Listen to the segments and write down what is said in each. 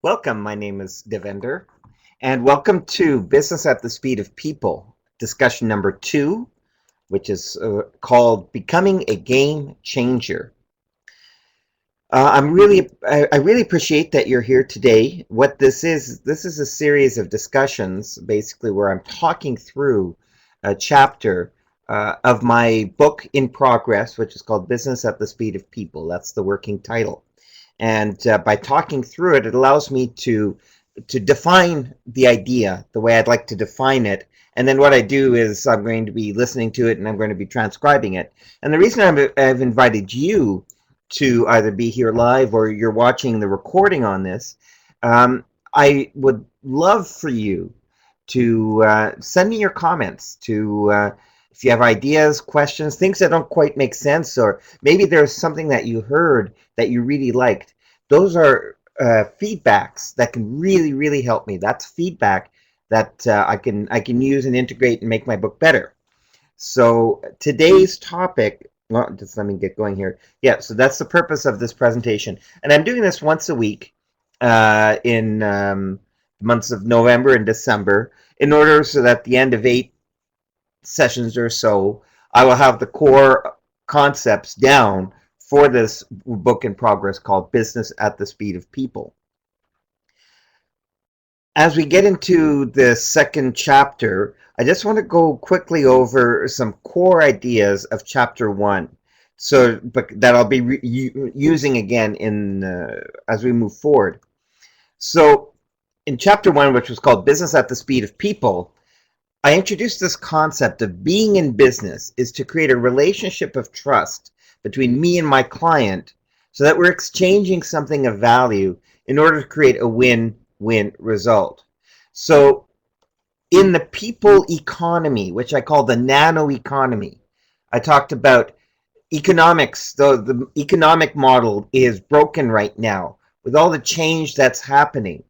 Welcome, my name is Davender, and welcome to Business at the Speed of People, discussion number 2, which is called Becoming a Game Changer. I really appreciate that you're here today. What this is a series of discussions, basically, where I'm talking through a chapter of my book in progress, which is called Business at the Speed of People. That's the working title. And by talking through it, it allows me to define the idea the way I'd like to define it. And then what I do is I'm going to be listening to it and I'm going to be transcribing it. And the reason I've invited you to either be here live or you're watching the recording on this, I would love for you to send me your comments to if you have ideas, questions, things that don't quite make sense, or maybe there's something that you heard that you really liked. Those are feedbacks that can really help me. That's feedback that I can use and integrate and make my book better. So today's topic, well, just let me get going here. Yeah, so that's the purpose of this presentation. And I'm doing this once a week in months of November and December in order so that at the end of 8 sessions or so, I will have the core concepts down for this book in progress called Business at the Speed of People. As we get into the second chapter, I just want to go quickly over some core ideas of chapter 1, so that I'll be using again in as we move forward. So in chapter 1, which was called Business at the Speed of People, I introduced this concept of being in business is to create a relationship of trust between me and my client so that we're exchanging something of value in order to create a win-win result. So in the people economy, which I call the nano-economy, I talked about economics. The economic model is broken right now with all the change that's happening,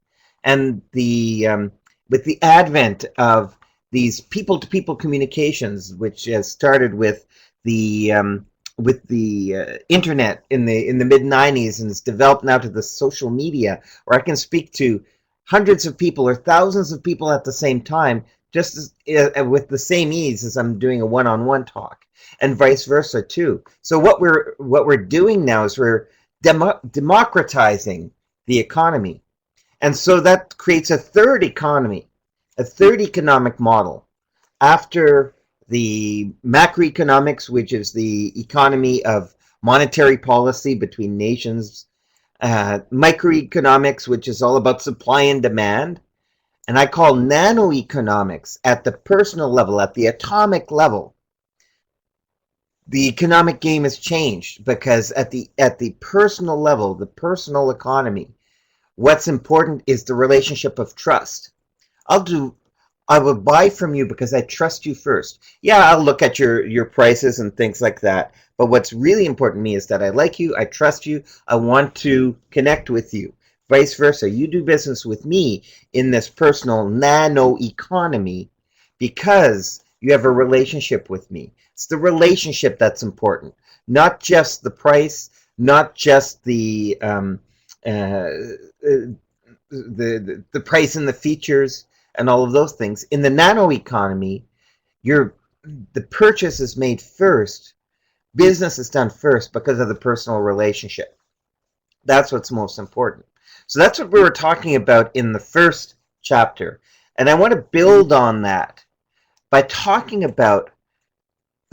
and with the advent of these people-to-people communications, which has started with the internet in the mid-90s and it's developed now to the social media, where I can speak to hundreds of people or thousands of people at the same time, just with the same ease as I'm doing a one-on-one talk, and vice versa too. So what we're doing now is we're democratizing the economy, and so that creates a third economy, a third economic model after the macroeconomics, which is the economy of monetary policy between nations, microeconomics, which is all about supply and demand, and I call nano-economics at the personal level, at the atomic level. The economic game has changed because at the personal level, the personal economy, what's important is the relationship of trust. I will buy from you because I trust you first. Yeah, I'll look at your prices and things like that. But what's really important to me is that I like you, I trust you, I want to connect with you. Vice versa. You do business with me in this personal nano economy because you have a relationship with me. It's the relationship that's important, not just the price, not just the price and the features and all of those things. In the nano economy, the purchase is made first, business is done first because of the personal relationship. That's what's most important. So that's what we were talking about in the first chapter, and I want to build on that by talking about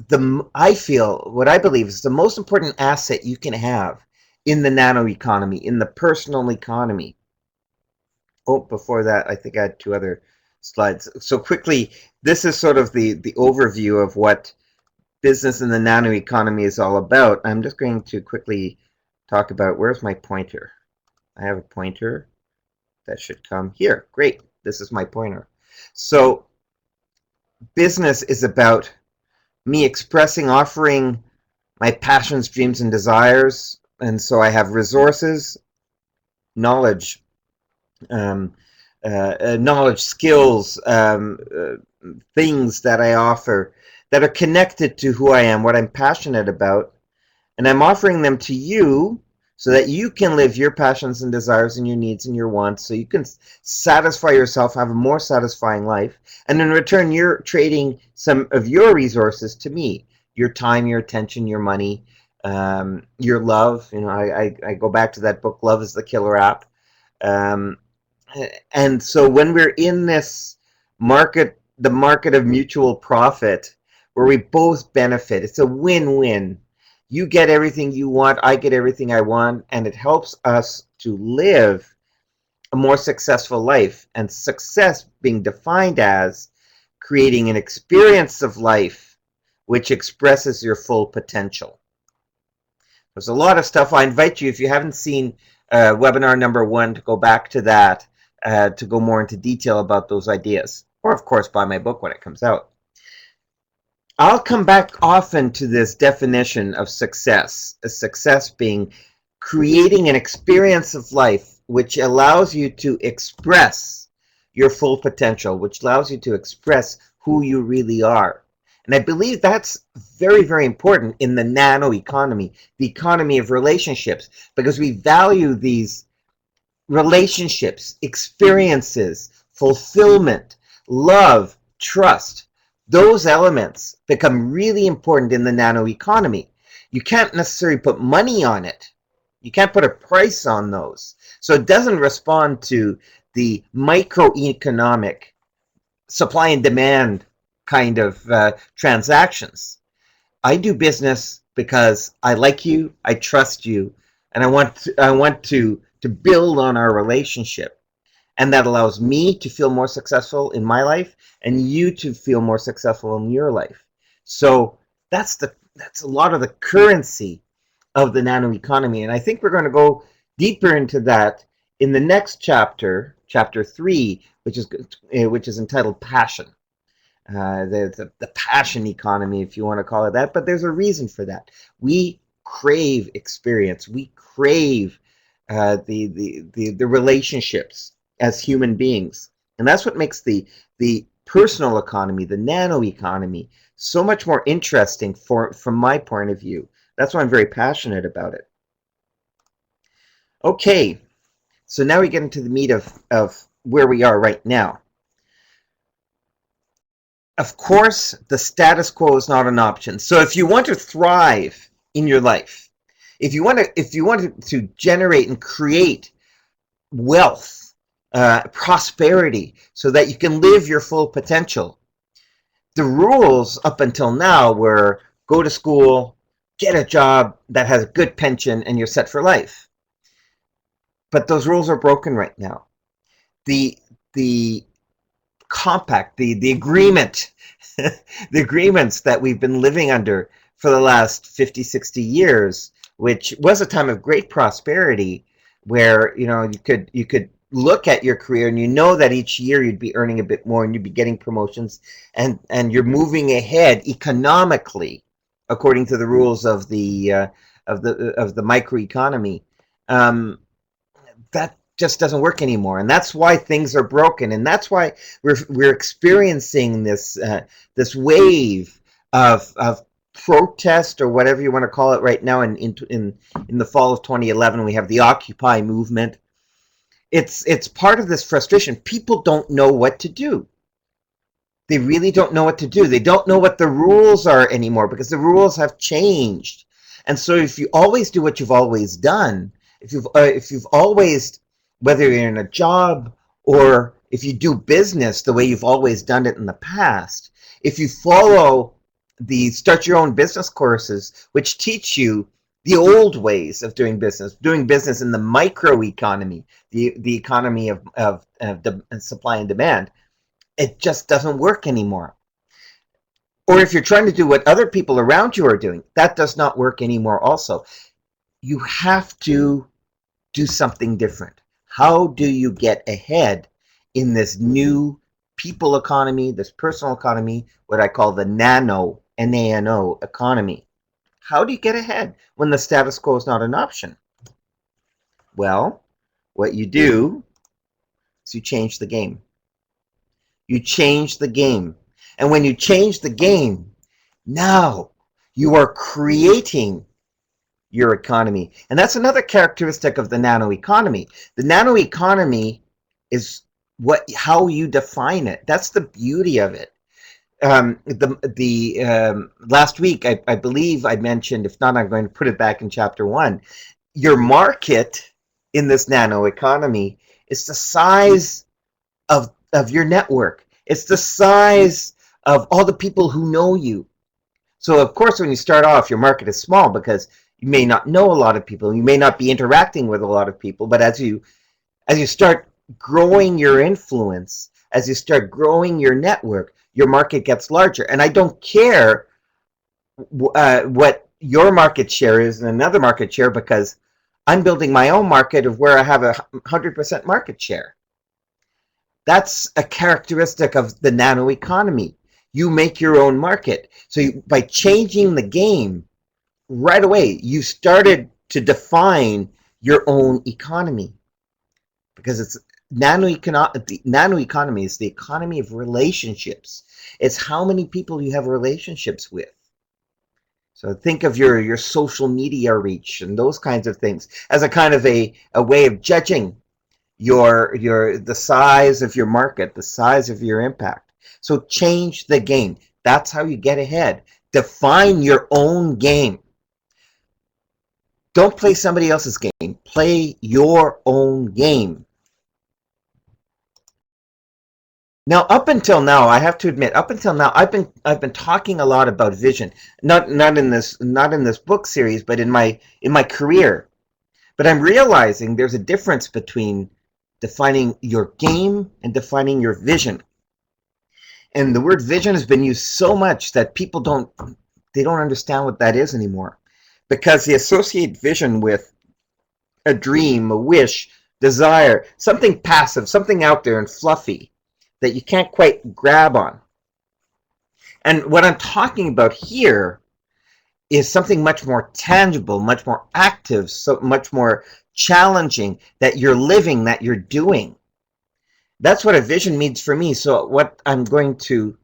what I believe is the most important asset you can have in the nano economy, in the personal economy. Oh, before that, I think I had 2 other slides. So quickly, this is sort of the overview of what business in the nano economy is all about. I'm just going to quickly talk about, where's my pointer? I have a pointer that should come here. Great, this is my pointer. So business is about me expressing, offering my passions, dreams, and desires. And so I have resources, knowledge, skills, things that I offer that are connected to who I am, what I'm passionate about, and I'm offering them to you so that you can live your passions and desires and your needs and your wants, so you can satisfy yourself, have a more satisfying life, and in return you're trading some of your resources to me, your time, your attention, your money, your love. I go back to that book, Love is the Killer App. um, and so when we're in this market, the market of mutual profit, where we both benefit, it's a win-win. You get everything you want, I get everything I want, and it helps us to live a more successful life. And success being defined as creating an experience of life which expresses your full potential. There's a lot of stuff. I invite you, if you haven't seen webinar number 1, to go back to that, to go more into detail about those ideas. Or, of course, buy my book when it comes out. I'll come back often to this definition of success. Success being creating an experience of life which allows you to express your full potential, which allows you to express who you really are. And I believe that's very, very important in the nano-economy, the economy of relationships, because we value these relationships, experiences, fulfillment, love, trust. Those elements become really important in the nano-economy. You can't necessarily put money on it. You can't put a price on those. So it doesn't respond to the microeconomic supply and demand kind of transactions. I do business because I like you, I trust you, and I want to build on our relationship. And that allows me to feel more successful in my life and you to feel more successful in your life. So that's a lot of the currency of the nano-economy. And I think we're going to go deeper into that in the next chapter, chapter 3, which is entitled Passion. The passion economy, if you want to call it that, but there's a reason for that. We crave experience. We crave the relationships as human beings, and that's what makes the personal economy, the nano-economy, so much more interesting from my point of view. That's why I'm very passionate about it. Okay, so now we get into the meat of where we are right now. Of course, the status quo is not an option. So if you want to thrive in your life, if you want to generate and create wealth, prosperity, so that you can live your full potential, the rules up until now were go to school, get a job that has a good pension, and you're set for life. But those rules are broken right now. The compact, the agreement, the agreements that we've been living under for the last 50, 60 years, which was a time of great prosperity, where you could look at your career and you know that each year you'd be earning a bit more and you'd be getting promotions, and you're moving ahead economically according to the rules of the microeconomy. That just doesn't work anymore, and that's why things are broken, and that's why we're experiencing this wave of protest, or whatever you want to call it, right now. In the fall of 2011, we have the Occupy movement. It's part of this frustration. People don't know what to do. They really don't know what to do. They don't know what the rules are anymore, because the rules have changed. And so if you always do what you've always done, if you've always, whether you're in a job or if you do business the way you've always done it in the past, if you follow the Start Your Own Business courses, which teach you the old ways of doing business in the microeconomy, the economy of supply and demand, it just doesn't work anymore. Or if you're trying to do what other people around you are doing, that does not work anymore also. You have to do something different. How do you get ahead in this new people economy, this personal economy, what I call the nano, N-A-N-O economy? How do you get ahead when the status quo is not an option? Well, what you do is you change the game. You change the game. And when you change the game, now you are creating your economy. And that's another characteristic of the nano-economy. The nano-economy is how you define it. That's the beauty of it. Last week, I believe I mentioned, if not, I'm going to put it back in chapter 1. Your market in this nano-economy is the size of your network. It's the size of all the people who know you. So of course, when you start off, your market is small because you may not know a lot of people. You may not be interacting with a lot of people. But as you start growing your influence, as you start growing your network, your market gets larger. And I don't care what your market share is and another market share, because I'm building my own market of where I have 100% market share. That's a characteristic of the nano-economy. You make your own market. So by changing the game, right away, you started to define your own economy. Because it's the nano-economy is the economy of relationships. It's how many people you have relationships with. So think of your social media reach and those kinds of things as a kind of a way of judging the size of your market, the size of your impact. So change the game. That's how you get ahead. Define your own game. Don't play somebody else's game. Play your own game. Now, up until now, I have to admit, up until now, I've been talking a lot about vision. Not in this book series, but in my career. But I'm realizing there's a difference between defining your game and defining your vision. And the word vision has been used so much that people don't understand what that is anymore, because they associate vision with a dream, a wish, desire, something passive, something out there and fluffy that you can't quite grab on. And what I'm talking about here is something much more tangible, much more active, so much more challenging, that you're living, that you're doing. That's what a vision means for me. So what I'm going to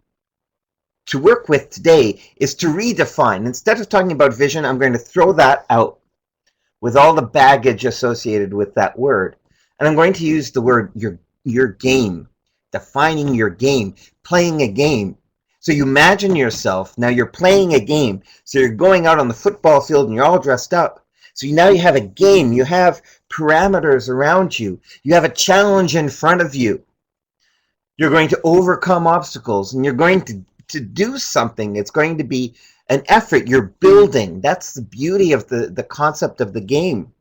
work with today is to redefine. Instead of talking about vision, I'm going to throw that out with all the baggage associated with that word. And I'm going to use the word your game, defining your game, playing a game. So you imagine yourself, now you're playing a game. So you're going out on the football field and you're all dressed up. So now you have a game, you have parameters around you, you have a challenge in front of you. You're going to overcome obstacles and you're going to do something. It's going to be an effort. You're building. That's the beauty of the concept of the game.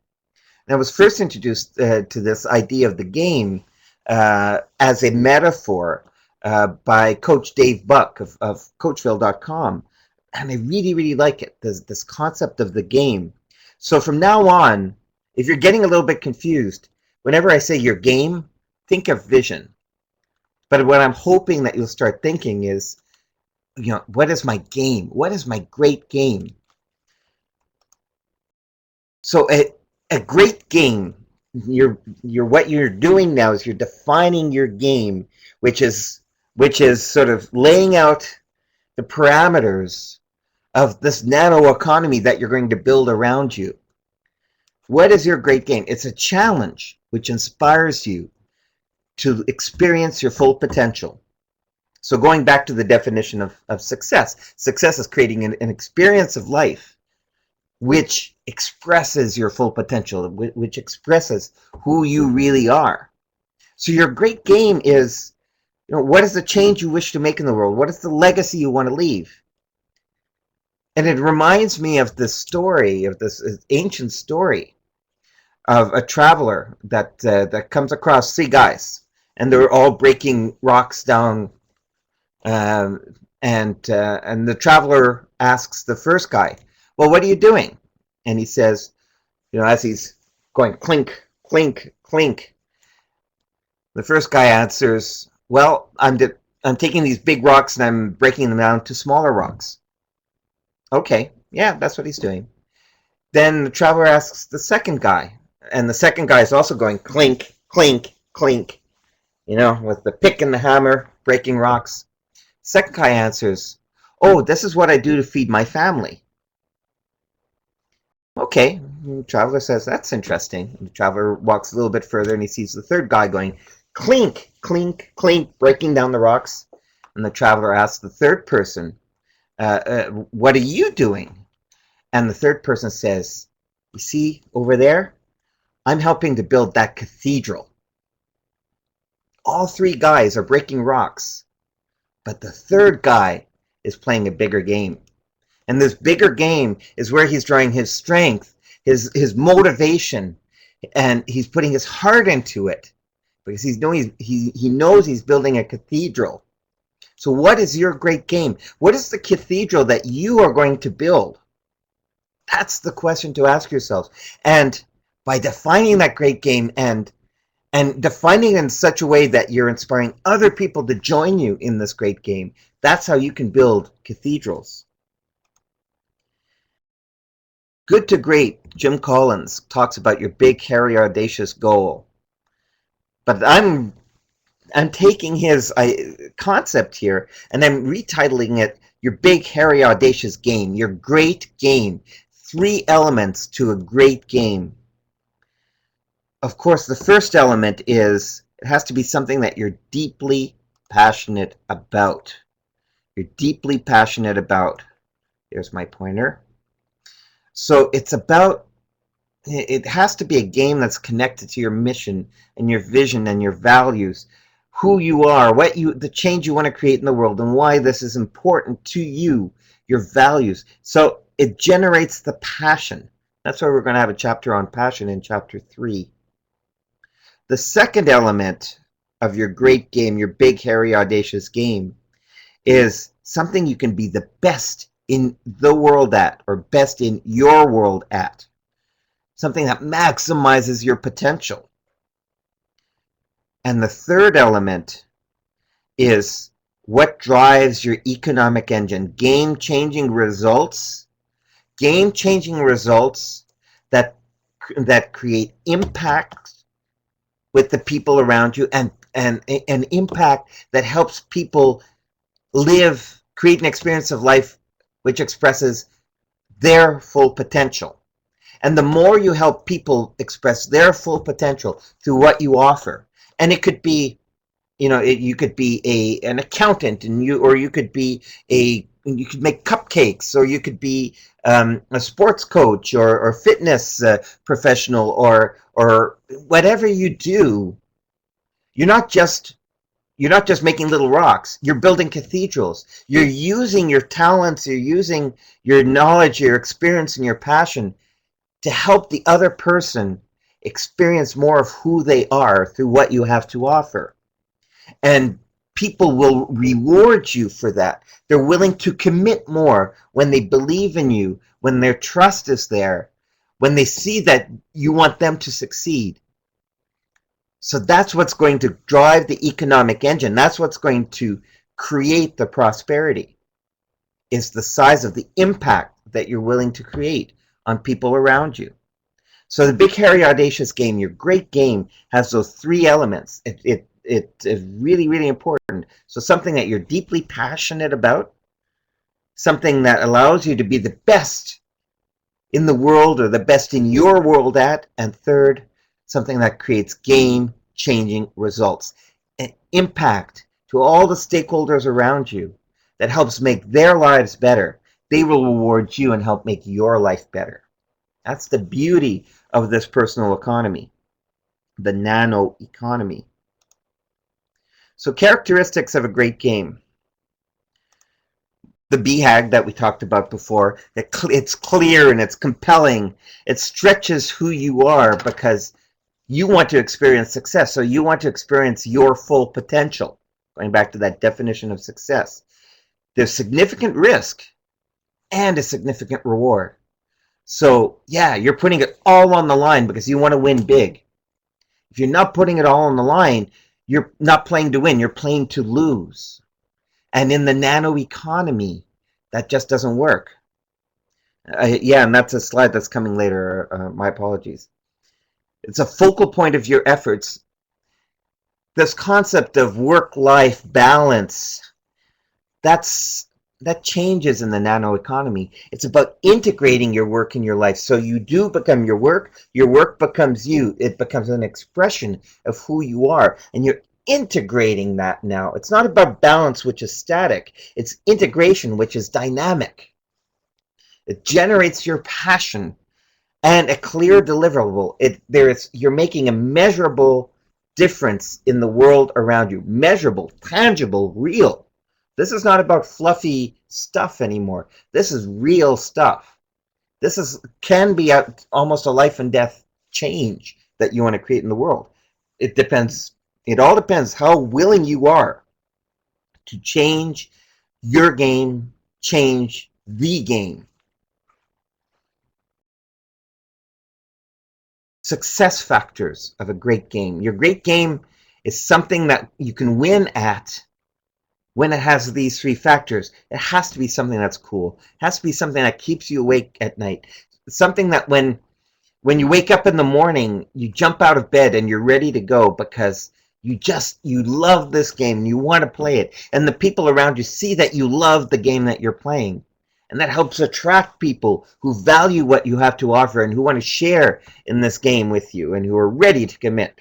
And I was first introduced to this idea of the game as a metaphor by Coach Dave Buck of Coachville.com. And I really, really like it, this concept of the game. So from now on, if you're getting a little bit confused, whenever I say your game, think of vision. But what I'm hoping that you'll start thinking is, what is my game? What is my great game? So a great game, what you're doing now is you're defining your game, which is sort of laying out the parameters of this nano-economy that you're going to build around you. What is your great game? It's a challenge which inspires you to experience your full potential. So going back to the definition of success, success is creating an experience of life which expresses your full potential, which expresses who you really are. So your great game is, what is the change you wish to make in the world? What is the legacy you want to leave? And it reminds me of this story, of this ancient story of a traveler that comes across three guys, and they're all breaking rocks down. And the traveler asks the first guy, "Well, what are you doing?" And he says, as he's going clink, clink, clink, the first guy answers, "Well, I'm taking these big rocks and I'm breaking them down to smaller rocks." Okay, yeah, that's what he's doing. Then the traveler asks the second guy, and the second guy is also going clink, clink, clink, with the pick and the hammer, breaking rocks. Second guy answers, "Oh, this is what I do to feed my family." Okay, the traveler says, that's interesting. The traveler walks a little bit further and he sees the third guy going clink, clink, clink, breaking down the rocks. And the traveler asks the third person, what are you doing? And the third person says, you see over there, I'm helping to build that cathedral. All three guys are breaking rocks, but the third guy is playing a bigger game. And this bigger game is where he's drawing his strength, his motivation, and he's putting his heart into it because he knows he's building a cathedral. So what is your great game? What is the cathedral that you are going to build? That's the question to ask yourselves. And by defining that great game and defining it in such a way that you're inspiring other people to join you in this great game, that's how you can build cathedrals. Good to Great, Jim Collins talks about your big, hairy, audacious goal. But I'm taking his concept here and I'm retitling it your big, hairy, audacious game, your great game. 3 elements to a great game. Of course, the first element is it has to be something that you're deeply passionate about. You're deeply passionate about. Here's my pointer. So it has to be a game that's connected to your mission and your vision and your values, who you are, the change you want to create in the world, and why this is important to you, your values. So it generates the passion. That's why we're going to have a chapter on passion in chapter 3. The second element of your great game, your big, hairy, audacious game, is something you can be the best in the world at, or best in your world at. Something that maximizes your potential. And the third element is what drives your economic engine. Game-changing results. Game-changing results that create impact with the people around you, and an impact that helps people create an experience of life which expresses their full potential. And the more you help people express their full potential through what you offer, and it could be, you could be an accountant, or you could make cupcakes, or you could be a sports coach, or fitness professional, or whatever you do. You're not just making little rocks. You're building cathedrals. You're using your talents, you're using your knowledge, your experience, and your passion to help the other person experience more of who they are through what you have to offer. And people will reward you for that. They're willing to commit more when they believe in you, when their trust is there, when they see that you want them to succeed. So that's what's going to drive the economic engine. That's what's going to create the prosperity, is the size of the impact that you're willing to create on people around you. So the big, hairy, audacious game, your great game, has those 3 elements. It is really, really important. So something that you're deeply passionate about, something that allows you to be the best in the world, or the best in your world at, and third, something that creates game-changing results, an impact to all the stakeholders around you that helps make their lives better. They will reward you and help make your life better. That's the beauty of this personal economy, the nano-economy. So characteristics of a great game. The BHAG that we talked about before, it's clear and it's compelling. It stretches who you are because you want to experience success. So you want to experience your full potential. Going back to that definition of success. There's significant risk and a significant reward. So yeah, you're putting it all on the line because you want to win big. If you're not putting it all on the line, you're not playing to win, you're playing to lose. And in the nano-economy, that just doesn't work. Yeah, and that's a slide that's coming later. My apologies. It's a focal point of your efforts. This concept of work-life balance, that's that changes in the nano economy. It's about integrating your work in your life. So you do become your work becomes you. It becomes an expression of who you are. And you're integrating that now. It's not about balance, which is static. It's integration, which is dynamic. It generates your passion and a clear deliverable. You're making a measurable difference in the world around you. Measurable, tangible, real. This is not about fluffy stuff anymore. This is real stuff. Can be almost a life and death change that you want to create in the world. It depends. It all depends how willing you are to change your game, change the game. Success factors of a great game. Your great game is something that you can win at when it has these three factors. It has to be something that's cool. It has to be something that keeps you awake at night. Something that when you wake up in the morning, you jump out of bed and you're ready to go because you love this game and you want to play it. And the people around you see that you love the game that you're playing. And that helps attract people who value what you have to offer and who want to share in this game with you and who are ready to commit.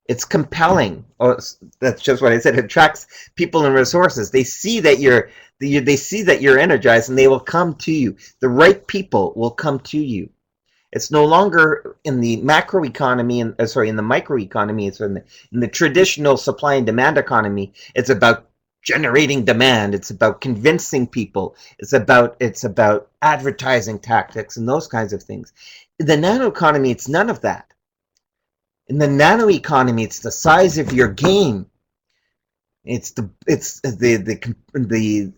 It's compelling. Oh, that's just what I said. It attracts people and resources. They see that you're energized and they will come to you. The right people will come to you. It's no longer in the macroeconomy, in the microeconomy. It's in the traditional supply and demand economy. It's about generating demand. It's about convincing people. It's about advertising tactics and those kinds of things. The nano economy, it's none of that. In the nano economy, it's the size of your game. It's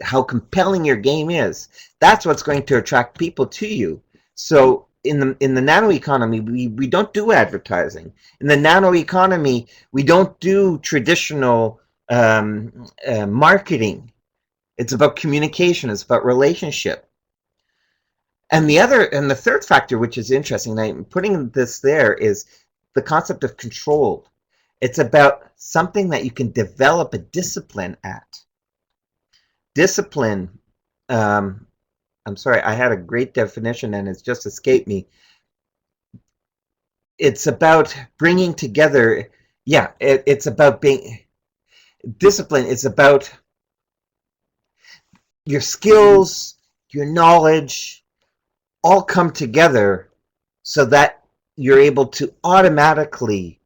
how compelling your game is. That's what's going to attract people to you. So in the nano economy, we don't do advertising. In the nano economy, we don't do traditional marketing. It's about communication. It's about relationship. And the third factor, which is interesting, and I'm putting this there, is the concept of control. It's about something that you can develop a discipline at. Discipline, I'm sorry, I had a great definition and it's just escaped me. It's about bringing together, it's about being, discipline is about your skills, your knowledge, all come together so that you're able to automatically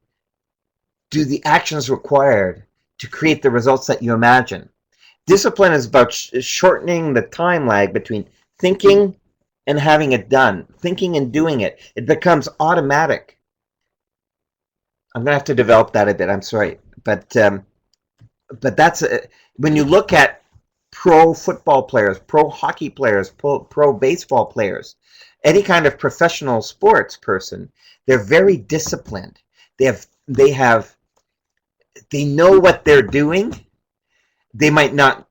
do the actions required to create the results that you imagine. Discipline is about shortening the time lag between thinking and having it done, thinking and doing it. It becomes automatic. I'm going to have to develop that a bit, I'm sorry. But that's, when you look at pro football players, pro hockey players, pro baseball players, any kind of professional sports person, they're very disciplined. They know what they're doing. They might not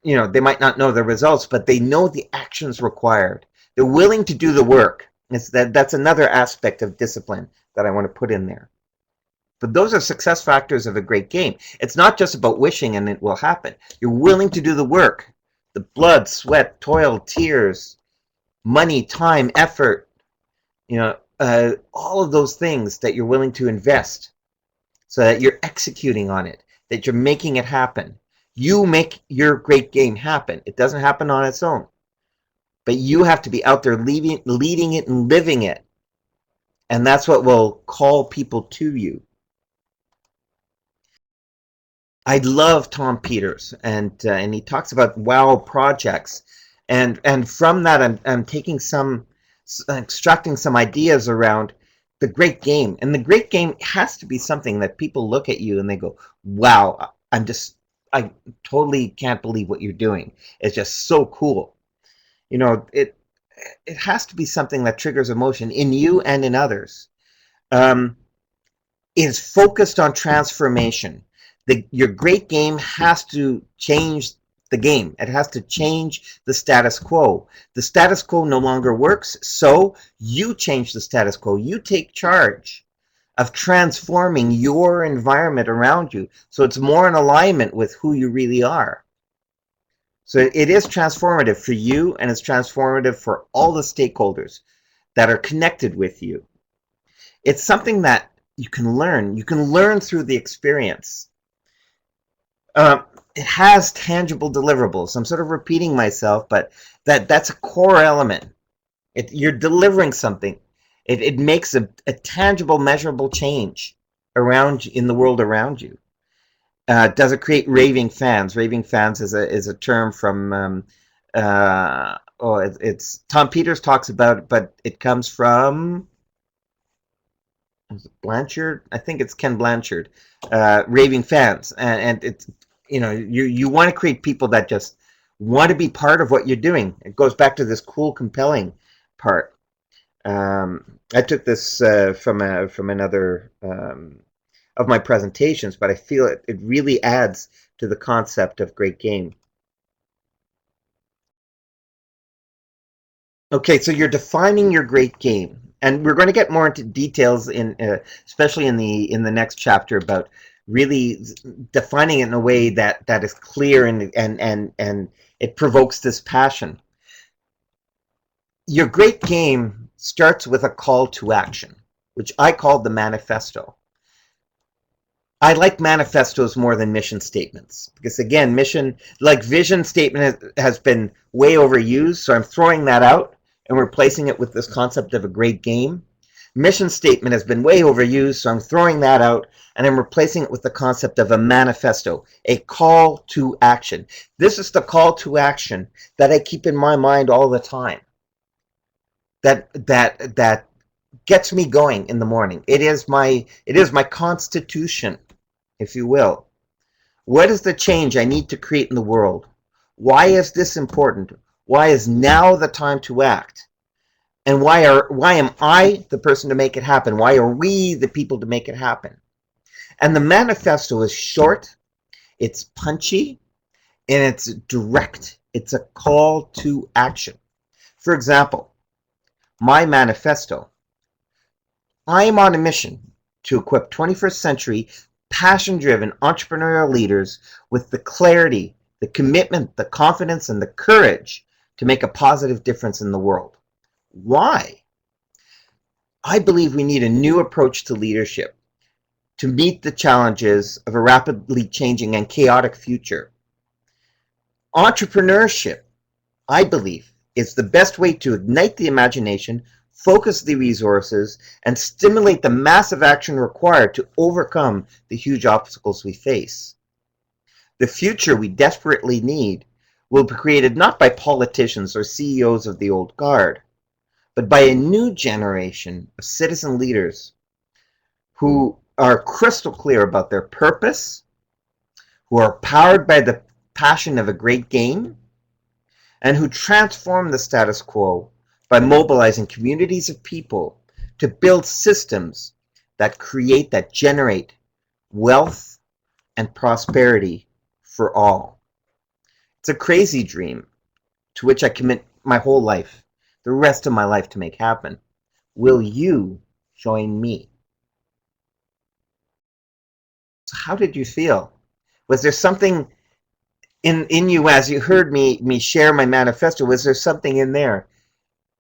know the results, but they know the actions required. They're willing to do the work. That's another aspect of discipline that I want to put in there. But those are success factors of a great game. It's not just about wishing and it will happen. You're willing to do the work. The blood, sweat, toil, tears, money, time, effort, all of those things that you're willing to invest so that you're executing on it, that you're making it happen. You make your great game happen. It doesn't happen on its own. But you have to be out there leading it and living it. And that's what will call people to you. I love Tom Peters, and he talks about wow projects. And from that, I'm taking extracting some ideas around the great game. And the great game has to be something that people look at you and they go, wow, I totally can't believe what you're doing. It's just so cool. It has to be something that triggers emotion in you and in others. Is focused on transformation. Your great game has to change the game. It has to change the status quo. The status quo no longer works, so you change the status quo. You take charge of transforming your environment around you so it's more in alignment with who you really are. So it is transformative for you, and it's transformative for all the stakeholders that are connected with you. It's something that you can learn. You can learn through the experience. It has tangible deliverables. I'm sort of repeating myself, but that's a core element. You're delivering something. It makes a tangible, measurable change around in the world around you. Does it create raving fans? Raving fans is a term from it's Tom Peters talks about it, but it comes from Blanchard. I think it's Ken Blanchard. Raving fans, and it's you want to create people that just want to be part of what you're doing. It goes back to this cool, compelling part. I took this from another of my presentations, but I feel it really adds to the concept of great game. Okay, so you're defining your great game, and we're going to get more into details especially in the next chapter about really defining it in a way that is clear and it provokes this passion. Your great game starts with a call to action, which I called the manifesto. I like manifestos more than mission statements because, again, vision statement has been way overused, so I'm throwing that out and replacing it with this concept of a great game. Mission statement has been way overused, so I'm throwing that out and I'm replacing it with the concept of a manifesto, a call to action. This is the call to action that I keep in my mind all the time. That gets me going in the morning. It is my constitution, if you will. What is the change I need to create in the world? Why is this important? Why is now the time to act? And why am I the person to make it happen? Why are we the people to make it happen? And the manifesto is short, it's punchy, and it's direct. It's a call to action. For example, my manifesto: I am on a mission to equip 21st century passion-driven entrepreneurial leaders with the clarity, the commitment, the confidence, and the courage to make a positive difference in the world. Why? I believe we need a new approach to leadership to meet the challenges of a rapidly changing and chaotic future. Entrepreneurship, I believe, is the best way to ignite the imagination, focus the resources, and stimulate the massive action required to overcome the huge obstacles we face. The future we desperately need will be created not by politicians or CEOs of the old guard, but by a new generation of citizen leaders who are crystal clear about their purpose, who are powered by the passion of a great game, and who transform the status quo by mobilizing communities of people to build systems that generate wealth and prosperity for all. It's a crazy dream to which I commit my whole life, the rest of my life, to make happen. Will you join me? So how did you feel? Was there something in you as you heard me share my manifesto? Was there something in there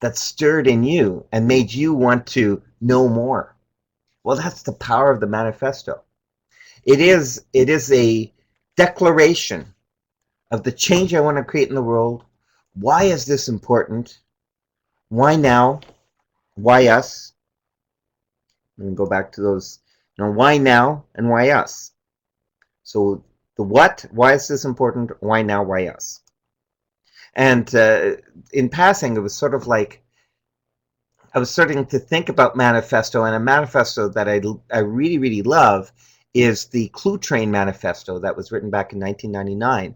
that stirred in you and made you want to know more? Well, that's the power of the manifesto. It is a declaration of the change I want to create in the world. Why is this important? Why now? Why us? And go back to those, why now and why us? So the what, why is this important? Why now, why us? And in passing, it was sort of like I was starting to think about manifesto, and a manifesto that I really, really love is the Clue Train Manifesto that was written back in 1999.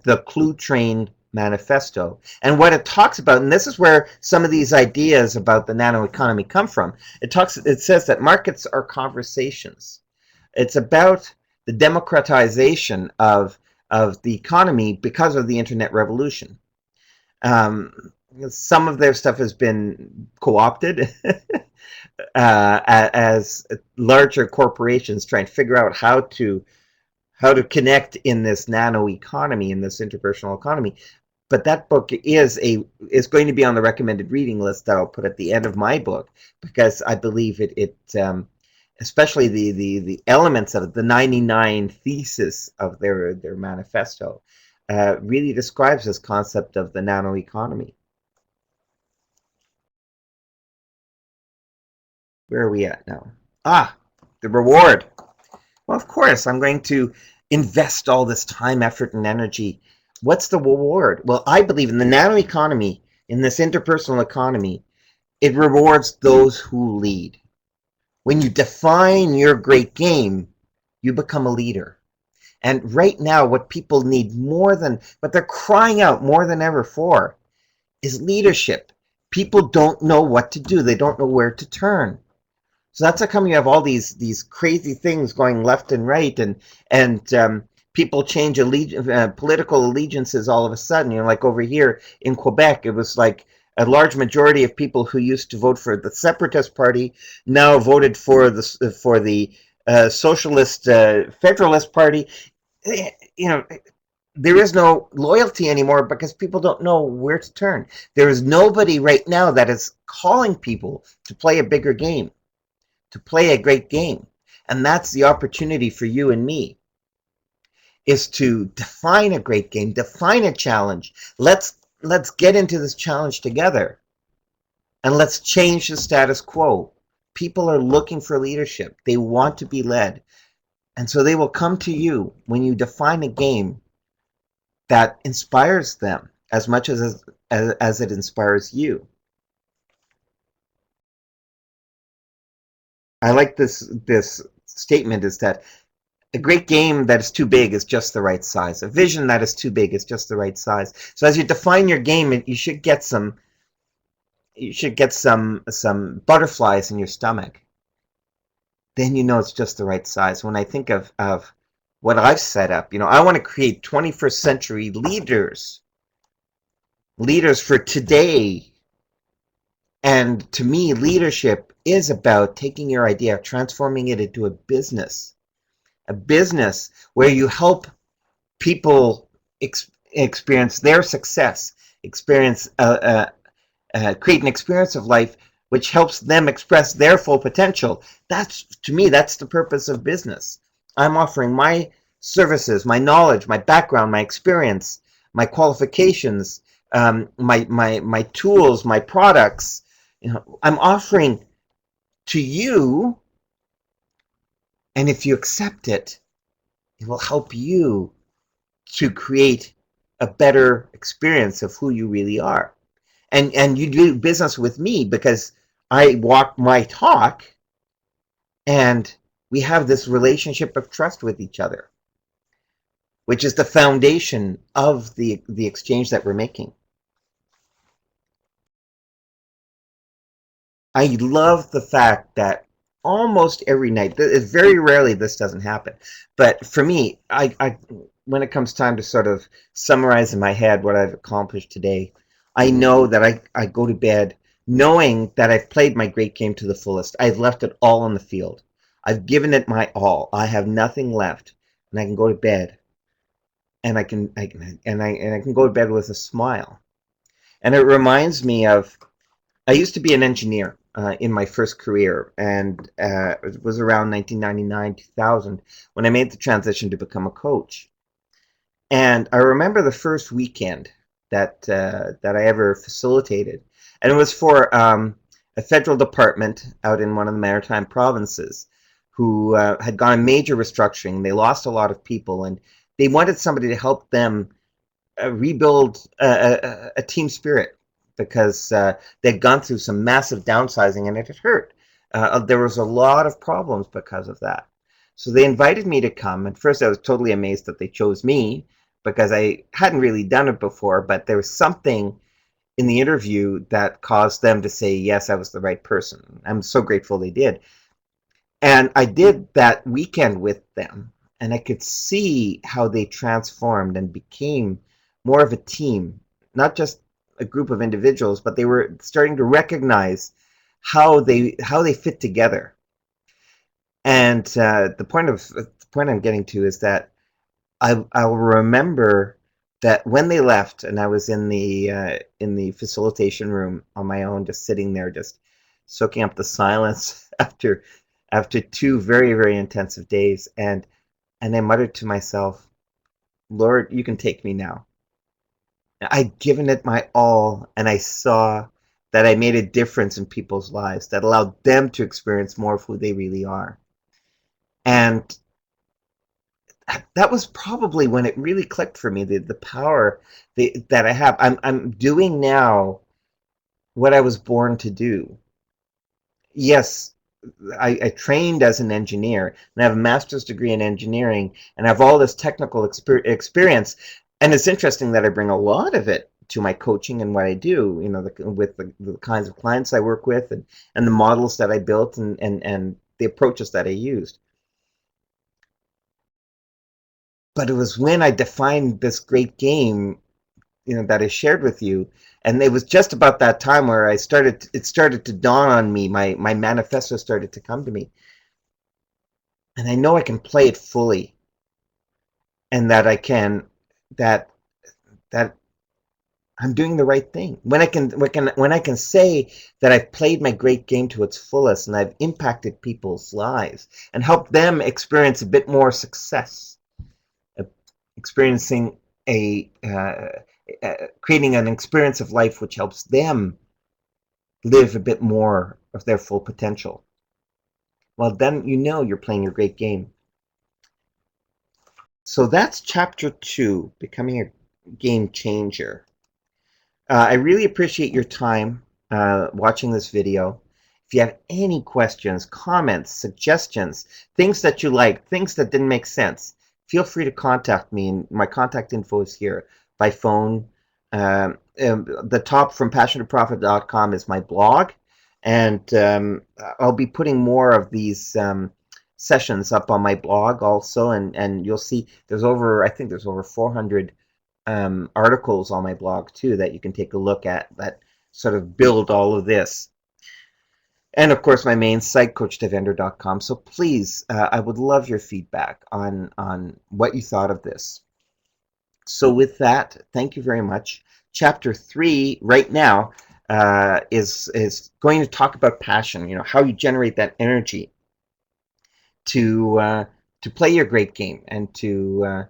The Clue Train Manifesto. And what it talks about, and this is where some of these ideas about the nano-economy come from, it says that markets are conversations. It's about the democratization of the economy because of the internet revolution. Some of their stuff has been co-opted as larger corporations try and figure out how to how to connect in this nano economy, in this interpersonal economy. But that book is going to be on the recommended reading list that I'll put at the end of my book, because I believe especially the elements of it, the 99 thesis of their manifesto, really describes this concept of the nano economy. Where are we at now? Ah, the reward. Well, of course, I'm going to invest all this time, effort, and energy. What's the reward? Well, I believe in the nano economy, in this interpersonal economy, it rewards those who lead. When you define your great game, you become a leader. And right now, what people need more than, what they're crying out more than ever for, is leadership. People don't know what to do. They don't know where to turn. So that's how come you have all these crazy things going left and right, and people change political allegiances all of a sudden. You know, like over here in Quebec, it was like a large majority of people who used to vote for the Separatist Party now voted for the Socialist Federalist Party. You know, there is no loyalty anymore because people don't know where to turn. There is nobody right now that is calling people to play a bigger game, to play a great game. And that's the opportunity for you and me, is to define a great game, define a challenge. Let's get into this challenge together, and let's change the status quo. People are looking for leadership. They want to be led. And so they will come to you when you define a game that inspires them as much as it inspires you. I like this statement, is that a great game that is too big is just the right size. A vision that is too big is just the right size. So as you define your game, you should get some butterflies in your stomach. Then you know it's just the right size. When I think of what I've set up, you know, I want to create 21st century leaders for today. And to me, leadership is about taking your idea, transforming it into a business where you help people experience their success, create an experience of life which helps them express their full potential. To me, that's the purpose of business. I'm offering my services, my knowledge, my background, my experience, my qualifications, my tools, my products. You know, I'm offering to you, and if you accept it, it will help you to create a better experience of who you really are. And you do business with me because I walk my talk, and we have this relationship of trust with each other, which is the foundation of the exchange that we're making. I love the fact that almost every night, very rarely this doesn't happen, but for me, when it comes time to sort of summarize in my head what I've accomplished today, I know that I go to bed knowing that I've played my great game to the fullest. I've left it all on the field. I've given it my all. I have nothing left, and I can go to bed, and I can go to bed with a smile. And it reminds me of, I used to be an engineer in my first career, and it was around 1999, 2000 when I made the transition to become a coach. And I remember the first weekend that I ever facilitated, and it was for a federal department out in one of the maritime provinces who had gone a major restructuring. They lost a lot of people, and they wanted somebody to help them rebuild a team spirit, because they'd gone through some massive downsizing and it had hurt. There was a lot of problems because of that. So they invited me to come. At first I was totally amazed that they chose me, because I hadn't really done it before, but there was something in the interview that caused them to say, yes, I was the right person. I'm so grateful they did. And I did that weekend with them, and I could see how they transformed and became more of a team, not just a group of individuals, but they were starting to recognize how they fit together. And the point I'm getting to is that I'll remember that when they left, and I was in the facilitation room on my own, just sitting there, just soaking up the silence after two very intensive days, and I muttered to myself, "Lord, you can take me now." I'd given it my all, and I saw that I made a difference in people's lives that allowed them to experience more of who they really are. And that was probably when it really clicked for me, the power that I have. I'm doing now what I was born to do. Yes, I trained as an engineer and I have a master's degree in engineering and I have all this technical experience. And it's interesting that I bring a lot of it to my coaching and what I do, you know, with the kinds of clients I work with and the models that I built and the approaches that I used. But it was when I defined this great game, you know, that I shared with you, and it was just about that time where it started to dawn on me, my manifesto started to come to me, and I know I can play it fully, and that I can that that I'm doing the right thing. When I can say that I've played my great game to its fullest and I've impacted people's lives and helped them experience a bit more success, experiencing creating an experience of life which helps them live a bit more of their full potential. Well, then you know you're playing your great game. So that's chapter 2, becoming a game changer. I really appreciate your time watching this video. If you have any questions, comments, suggestions, things that you like, things that didn't make sense, feel free to contact me. And my contact info is here by phone. The top from passiontoprofit.com is my blog. And I'll be putting more of these sessions up on my blog also. And you'll see I think there's over 400 articles on my blog too that you can take a look at that sort of build all of this. And of course, my main site, coachdavender.com. So please, I would love your feedback on what you thought of this. So with that, thank you very much. Chapter 3 right now is going to talk about passion. You know, how you generate that energy to play your great game and to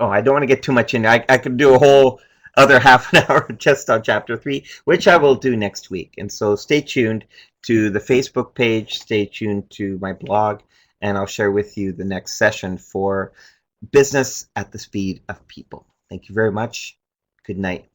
oh, I don't want to get too much in. I could do a whole other half an hour just on chapter 3, which I will do next week. And so stay tuned to the Facebook page, stay tuned to my blog, and I'll share with you the next session for business at the speed of people. Thank you very much. Good night.